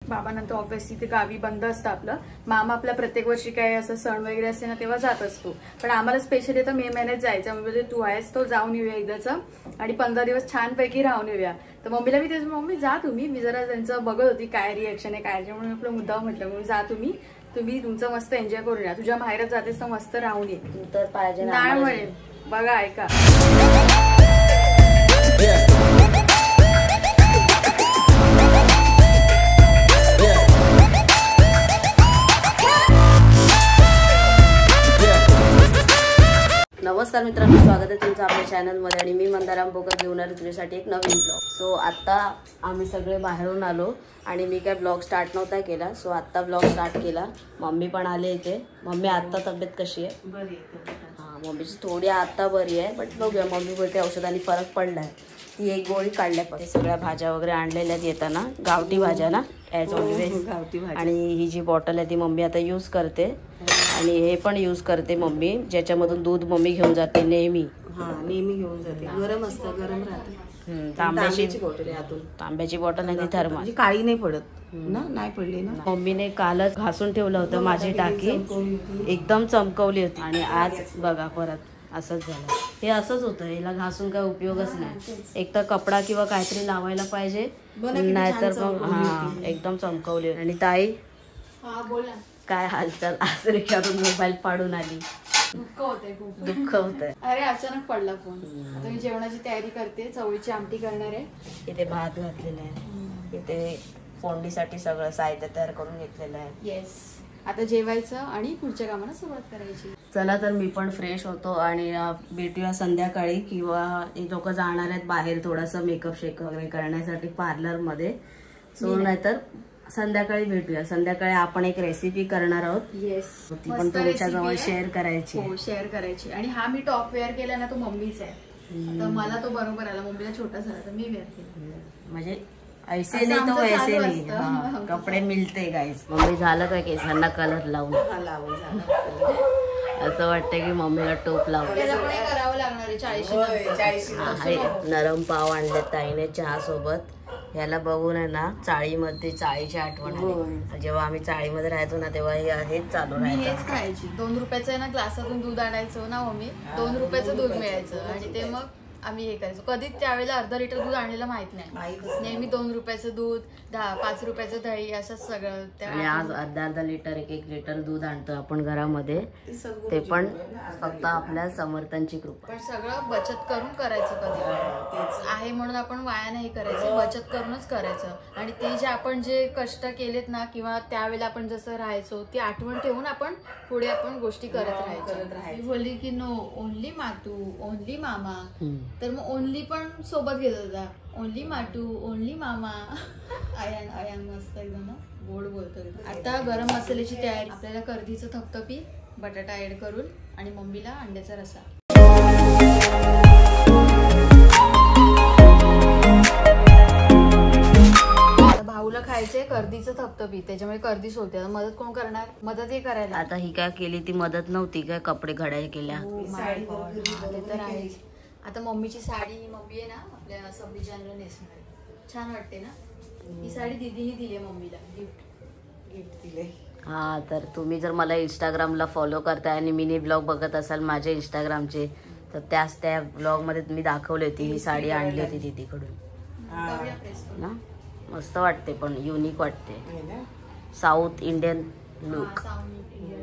बाबांना तर ऑब्व्हियसली ते गावी बंद असतं आपलं. मामा आपल्या प्रत्येक वर्षी काय असं सण वगैरे असते ना तेव्हा जात असतो. पण आम्हाला स्पेशली तर मे महिन्यात जायचं. म्हणजे तू आहेस तो जाऊन येऊया एकदाच आणि 15 दिवस छानपैकी राहून येऊया. तर मम्मीला मी तेच मम्मी जा तुम्ही, मी जरा त्यांचं बघत होती काय रिएक्शन आहे काय, म्हणून आपलं मुद्दाम म्हटलं मग जा तुम्ही तुमचं मस्त एन्जॉय करून या. तुझ्या माहेरात जातेस तर मस्त राहून ये. तू तर पाहिजे नाही म्हणेल बघा ऐका. नमस्कार मित्रांनो, स्वागत आहे तुमचं आपल्या चॅनलमध्ये आणि मी मंदारा अंबोकर घेऊन आलो तुझ्यासाठी एक नवीन ब्लॉग. सो आत्ता आम्ही सगळे बाहेरून आलो आणि मी काय ब्लॉग स्टार्ट नव्हता केला. सो आत्ता ब्लॉग स्टार्ट केला. मम्मी पण आले इथे. मम्मी आत्ता तब्येत कशी आहे? बरी आहे. हां, मम्मीची थोडी आत्ता बरी आहे, बट बघूया. मम्मी बोलते औषधांनी फरक पडला आहे. ती एक गोळी काढल्या. पण सगळ्या भाज्या वगैरे आणलेल्या आहेत येताना, गावठी भाज्या ना ॲज ऑलवेज. आणि ही जी बॉटल आहे ती मम्मी आता यूज करते आणि हे पण यूज करते मम्मी, ज्याच्यामधून दूध मम्मी घेऊन जाते नेहमी. नेहमी घेऊन जाते. गरम असतं, गरम राहते. तांब्याची बॉटल आहे आतून. तांब्याची बॉटल आणि थर्मास. काळी नाही पडत ना, नाही पडली ना. मम्मीने कालच घासून ठेवलं होतं माझी टाकी, एकदम चमकवली होती आणि आज बघा परत असंच झालं. हे असंच होतं, याला घासून काय उपयोगच नाही. एक तर कपडा किंवा काहीतरी लावायला पाहिजे, नाहीतर मग हा एकदम चमकवली. आणि ताई बोला काय हालचाल? आज रिक्षातून मोबाईल पाडून आली. दुःख होतंय, खूप दुःख होतंय. अरे अचानक पडला फोन. आता मी जेवणाची तयारी करते, चवळीची आमटी करणार आहे. इथे भात घातलेला आहे, इथे फोडणीसाठी सगळं साहित्य तयार करून घेतलेलं आहे. येस, आता जेवायचं आणि पुढच्या कामाला सुरुवात करायची. चला तर मी पण फ्रेश होतो आणि भेटूया संध्याकाळी, किंवा हे लोक जाणार आहेत बाहेर थोडासा मेकअप शेक वगैरे करण्यासाठी पार्लरमध्ये. सो नाहीतर संध्याकाळी भेटूया. संध्याकाळी आपण एक रेसिपी करणार आहोत. येस, ती पण तुमच्याजवळ शेअर करायची. हो, शेअर करायची. आणि हा मी टॉप वेअर केला ना, तो मम्मीचा आहे. तर मला तो बरोबर आला. मम्मीला छोटा झाला तर मी वेअर केला. म्हणजे ऐसे नाही तो वैसे नाही, कपडे मिळते गाईस. मम्मी झालं का केसांना कलर लावून? असं वाटतं की मम्मीला टोप लावून करावं लागणार आहे. 40 नरम पाव आणले ताईने चहा सोबत. ह्याला बघून आहे ना चाळीमध्ये चाळीची आठवण आली. जेव्हा आम्ही चाळीमध्ये राहायचो ना तेव्हा हेच चालू राहायचं. हेच खायची. 2 रुपयाचं आहे ना ग्लासातून दूध आणायचो ना मम्मी. 2 रुपयाचं दूध मिळायचं आणि ते मग आम्ही हे करायचो. कधी त्यावेळेला अर्धा लिटर दूध आणलेलं माहित नाही. नेहमी 2 रुपयाचं दूध, 5 रुपयाचं दही, असं सगळं. आणि आज अर्धा लिटर 1 लिटर दूध आणतो आपण घरामध्ये. ते पण फक्त आपल्या समर्थांची कृपा. पण सगळं बचत करून करायचं. कधी आहे म्हणून आपण वाया नाही करायचं, बचत करूनच करायचं. आणि ते जे आपण जे कष्ट केलेत ना, किंवा त्यावेळेला आपण जसं राहायचो ती आठवण ठेवून आपण पुढे आपण गोष्टी करत राहायचो. बोलली की नो ओनली मातू ओनली मामा, तर मग ओनली पण सोबत घेत होता. ओनली माटू ओनली मामा. आयान मस्त एकदम गोड बोलतो. आता गरम मसाल्याची तयारी. आपल्याला कर्दीचं थपथपी, बटाटा ऍड करून आणि मम्मीला अंड्याचा रसा. भाऊला खायचंय कर्दीचं थपथपी, त्याच्यामुळे कर्दी सोलते. मदत कोण करणार? मदत हे करायला. आता ही काय केली ती मदत नव्हती काय? कपडे घड्या केल्या. ते तर आहेच. आता मम्मीची साडी मम्मी आहे ना आपल्या 26 जानेवारीला नेसणार आहे. छान वाटते ना ही साडी. दीदीने दिली आहे मम्मीला गिफ्ट दिले. हा, तर तुम्ही जर मला इंस्टाग्रामला फॉलो करताय आणि मिनी ब्लॉग बघत असाल माझे इंस्टाग्रामचे, तर त्या ब्लॉगमध्ये तुम्ही दाखवली होती ही साडी आणली होती दीदीकडून ना. मस्त वाटते, पण युनिक वाटते. South Indian look.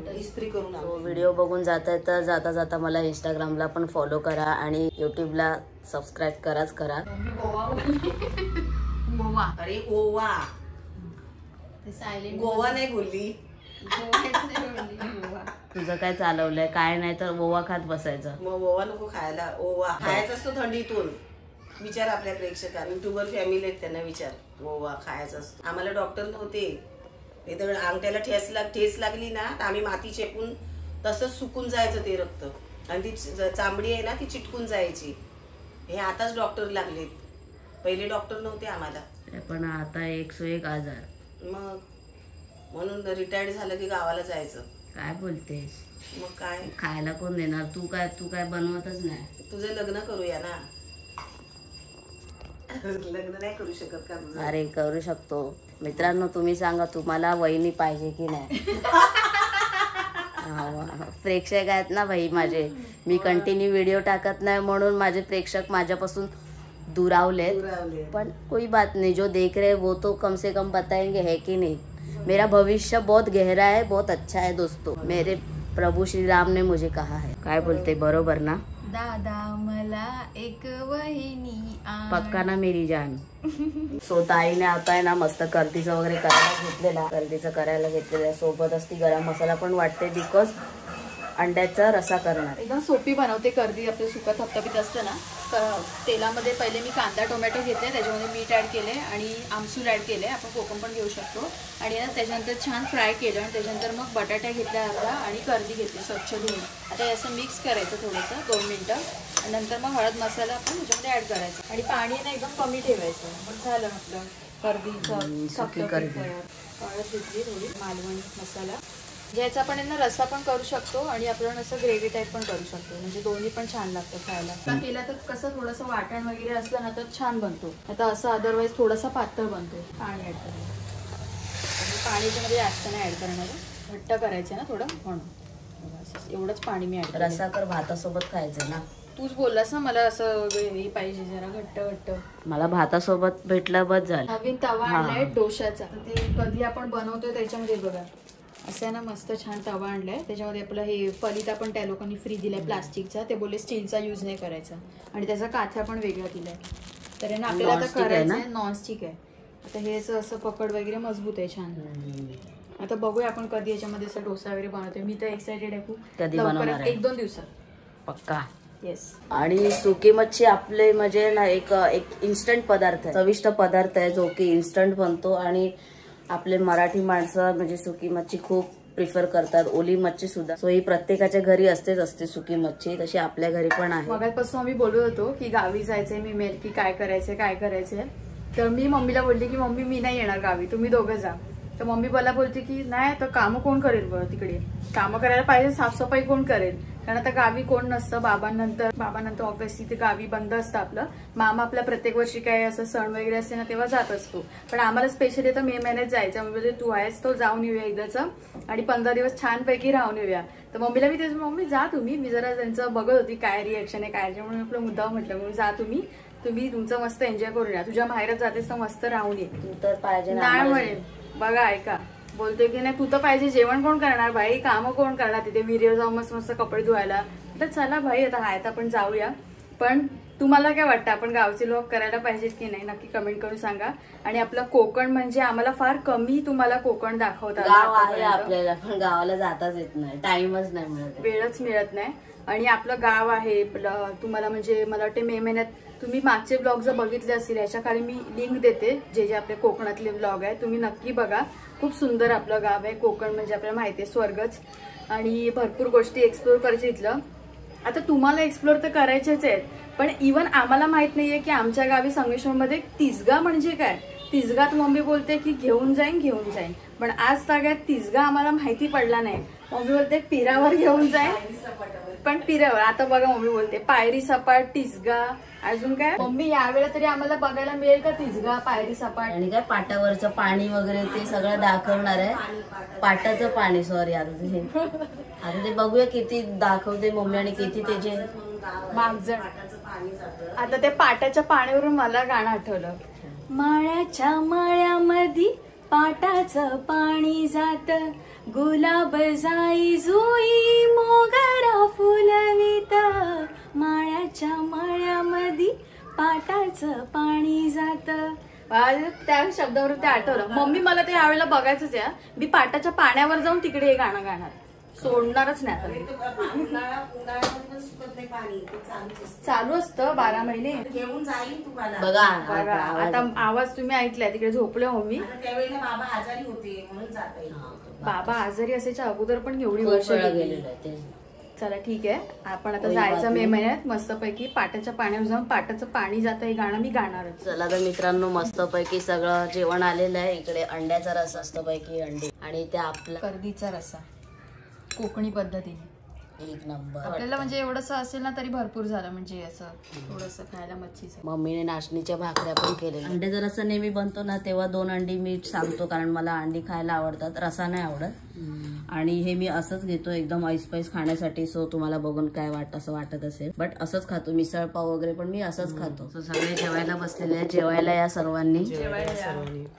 इस्त्री करून व्हिडिओ बघून जाता जाता मला इंस्टाग्रामला पण फॉलो करा आणि युट्यूबला सबस्क्राईब करा. गोवा. अरे गोवा, सायलेंट गोवा नाही बोलली. तुझं काय चालवलंय काय? नाही तर ओवा खात बसायचं. मग ओवा नको खायला. ओवा खायचा असतो थंडीतून. विचार आपल्या प्रेक्षकांना, युट्यूबर फॅमिली आहेत त्यांना विचार. ओवा खायचा असतो. आम्हाला डॉक्टर नव्हते. ते तर अंगठ्याला ठेस लागली ना तर आम्ही माती चेपून तसंच सुकून जायचं ते रक्त, आणि ती चांबडी आहे ना ती चिटकून जायची. हे आताच डॉक्टर लागलेत, पहिले डॉक्टर नव्हते आम्हाला. पण आता 101 आजार. मग म्हणून रिटायर्ड झालं की गावाला जायचं. काय बोलतेस? मग काय खायला कोण देणार? तू काय बनवतच नाही. तुझं लग्न करूया ना. लग्न नाही करू शकत का तुझं? अरे करू शकतो. मित्रांनो तुम्ही सांगा तुम्हाला वहिनी पाहिजे की नाही? प्रेक्षक आहेत ना भाई माझे, मी कंटिन्यू व्हिडिओ टाकत नाही म्हणून माझे प्रेक्षक माझ्यापासून दुरावले. पण कोई बात नहीं, जो देख रहे हैं वो तो कम से कम बताएंगे है कि नहीं. मेरा भविष्य बहुत गहरा है, बहुत अच्छा है दोस्तों. मेरे प्रभु श्री राम ने मुझे कहा है. काय बोलते, बरोबर ना? दादा मला एक वहिनी आण. पक्का ना मेरी जान. सो ताईने आता आहे ना मस्त कर्दीचं वगैरे करायला घेतलेलं. सोबतच ती गरम मसाला पण वाटते बिकॉज अंड्याचा रसा करणार. एकदम सोपी बनवते कर्दी. आपलं सुका थपथपीत असतं ना, तेलामध्ये पहिले मी कांदा टोमॅटो घेतले, त्याच्यामध्ये मीठ ॲड केले आणि आमसूल ॲड केले. आपण कोकम पण घेऊ शकतो. आणि ना त्याच्यानंतर छान फ्राय केलं आणि त्याच्यानंतर मग बटाटा घेतला अर्धा आणि कर्दी घेतली स्वच्छ धुवून. आता हे असं मिक्स करायचं थोडंसं 2 मिनटं आणि नंतर मग हळद मसाला आपण ह्याच्यामध्ये ॲड करायचा आणि पाणी ना एकदम कमी ठेवायचं. मग झालं म्हटलं कर्दीचं थपथपीत. हळद घेतली थोडी, मालवणी मसाला. ज्याचा आपण यांना रस्सा पण करू शकतो आणि आपण असं ग्रेव्ही टाईप पण करू शकतो. म्हणजे दोन्ही पण छान लागतं खायला. केला तर कसं थोडंसं वाटण वगैरे असलं ना तर छान बनतो. आता असं अदरवाईज थोडासा पातळ बनतो. पाणी ॲड करायचं. पाणी त्यामध्ये जास्त नाही ॲड करणार, घट्ट करायचं ना थोडं म्हणून. एवढंच पाणी मी ॲड. रस्सा कर भातासोबत खायचं ना. तूच बोललास ना मला असं ग्रेव्ही पाहिजे जरा घट्ट घट्ट. मला भातासोबत भेटलं बस झालं. नवीन तवा आणलाय डोशाचा. ते कधी आपण बनवतोय त्याच्यामध्ये बघा असं आहे ना मस्त छान तवा आणलाय. त्याच्यामध्ये आपलं हे फलिता पण त्या लोकांनी फ्री दिलाय प्लास्टिकचा. ते बोलले स्टीलचा यूज नाही करायचा आणि त्याचा काथ्या पण वेगळा दिलाय. तर आहे ना आपल्याला आता करायचं नॉनस्टिक आहे. आता हे असं पकड वगैरे मजबूत आहे छान. आता बघूया आपण कधी याच्यामध्ये असं डोसा वगैरे बनवतोय. मी तर एक्सायटेड आहे खूप. कधी बनवणार आहे? 1-2 दिवसात पक्का. येस. आणि सुकी मच्छी आपले म्हणजे ना एक इन्स्टंट पदार्थ आहे, चविष्ट पदार्थ आहे जो की इन्स्टंट बनतो. आणि आपले मराठी माणसं म्हणजे सुकी मच्छी खूप प्रिफर करतात, ओली मच्छी सुद्धा. सो ही प्रत्येकाच्या घरी असते सुकी मच्छी, तशी आपल्या घरी पण आहे. मगापासून आम्ही बोलत होतो की गावी जायचंय मी मेल की काय करायचंय. तर मी मम्मीला बोलली की मम्मी मी नाही येणार गावी, तुम्ही दोघं जा. तर मम्मी मला बोलते की नाही तर कामं कोण करेल बरं, तिकडे कामं करायला पाहिजे, साफसफाई कोण करेल. कारण आता गावी कोण नसतं. बाबांनंतर ऑब्व्हियसली ते गावी बंद असतं आपलं. मामा आपल्या प्रत्येक वर्षी काय असं सण वगैरे असते ना तेव्हा जात असतो. पण आम्हाला स्पेशली तर मे महिन्यात जायचं. म्हणजे तू आहेस तो जाऊन येऊया एकदाच आणि 15 दिवस छानपैकी राहून येऊया. तर मम्मीला मी तेच मम्मी जा तुम्ही, मी जरा त्यांचं बघत होती काय रिएक्शन आहे काय, म्हणून आपलं मुद्दा म्हटलं मग जा तुम्ही तुमचं मस्त एन्जॉय करून या. तुझ्या माहेरात जातेस तर मस्त राहून ये. तू तर पाहिजे नाही म्हणेल बघा ऐका बोलतोय की नाही तू तर पाहिजे. जेवण कोण करणार भाई, कामं कोण करणार तिथे विहिरीवर जाऊन मस्त कपडे धुवायला. तर चला भाई आता हाय तर आपण जाऊया. पण तुम्हाला काय वाटतं आपण गावचे लोक करायला पाहिजेत की नाही नक्की कमेंट करून सांगा. आणि आपलं कोकण म्हणजे आम्हाला फार कमी तुम्हाला कोकण दाखवतात. गाव आहे आपल्याला पण गावाला जाताच येत नाही, टाइमच नाही मिळत, वेळच मिळत नाही. आणि आपलं गाव आहे तुम्हाला म्हणजे मला वाटते मे महिन्यात तुम्ही मागचे ब्लॉग जर बघितले असतील याच्या खाली मी लिंक देते जे आपले कोकणातले ब्लॉग आहे तुम्ही नक्की बघा. खूप सुंदर आपलं गाव आहे. कोकण म्हणजे आपल्याला माहिती आहे स्वर्गच. आणि भरपूर गोष्टी एक्सप्लोर करायच्या इथलं. आता तुम्हाला एक्सप्लोर तर करायचेच आहेत पण इव्हन आम्हाला माहित नाहीये की आमच्या गावी संगमेश्वरमध्ये तिसगा म्हणजे काय. तिसगात मम्मी बोलते की घेऊन जाईन पण आज ताग्यात तिसगा आम्हाला माहिती पडला नाही. मम्मी बोलते पिरावर घेऊन जाईन पण पिरावर आता बघा मम्मी बोलते पायरी सपाट तिसगा अजून काय. मम्मी यावेळेला तरी आम्हाला बघायला मिळेल का तिसगा पायरी सपाट आणि काय पाटावरचं पाणी वगैरे ते सगळं दाखवणार आहे. पाटाचं पाणी सॉरी आता ते बघूया किती दाखवते मम्मी आणि किती त्याचे मागजण. आता ते पाटाच्या पाण्यावरून मला गाणं आठवलं. माळ्याच्या माळ्यामध्ये पाटाचं पाणी जात गुलाब जाई जुई मोगरा फुलवित. माळ्याच्या माळ्यामध्ये पाटाचं पाणी जात. त्या शब्दावरून ते आठवलं. मम्मी मला ते यावेळेला बघायचंच आहे. मी पाटाच्या पाण्यावर जाऊन तिकडे हे गाणं गाणार सोडणारच नाही. चालू असतं 12 महिने घेऊन जाईल तुम्हाला. बघा आता आवाज तुम्ही ऐकलाय तिकडे झोपले मम्मी. त्यावेळेला बाबा आजारी होते म्हणून जाता येईल. बाबा आजारी असायच्या अगोदर पण एवढी वर्ष गेलेली. चला ठीक आहे आपण आता जायचं मे महिन्यात मस्तपैकी पाटाच्या पाण्यावर जाऊन पाटाचं पाणी जातं हे गाणं मी गाणारच. चला तर मित्रांनो मस्तपैकी सगळं जेवण आलेलं आहे. इकडे अंड्याचा रस मस्तपैकी अंडी आणि त्या आपला कर्दीचा रस्सा कोकणी पद्धतीने एक नंबर. आपल्याला म्हणजे एवढंसं असेल ना तरी भरपूर झालं, म्हणजे असं थोडंसं खायला मच्छीचं. मम्मीने नाचणीच्या भाकऱ्या पण केलेल्या. अंडे जर असं नेहमी बनतो ना तेव्हा 2 अंडी मी सांगतो, कारण मला अंडी खायला आवडतात, रसा नाही आवडत. आणि हे मी असंच घेतो एकदम ऐसपैस खाण्यासाठी. सो तुम्हाला बघून काय असं वाटत असेल, बट असंच खातो. मिसळ पाव वगैरे पण मी असंच खातो. सो सगळे जेवायला बसलेले आहेत, जेवायला या सर्वांनी.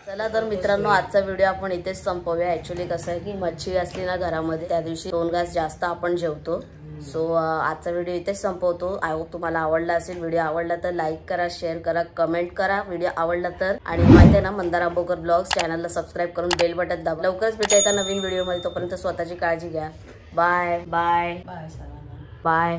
चला तर मित्रांनो, आजचा व्हिडिओ आपण इथेच संपवूया. ऍक्च्युली कसं आहे की मच्छी असली ना घरामध्ये त्या दिवशी 2 घास जास्त आपण जेवतो. सो आजचा व्हिडिओ इथेच संपवतो. आय होप तुम्हाला आवडला असेल. व्हिडिओ आवडला तर लाईक करा, शेअर करा, कमेंट करा व्हिडिओ आवडला तर. आणि माहिती आहे ना, मंदार आंबोकर ब्लॉग्स चॅनलला सबस्क्राईब करून बेल बटन दाबा. लवकरच भेटूया एका नवीन व्हिडिओमध्ये. तोपर्यंत स्वतःची काळजी घ्या. Bye bye bye.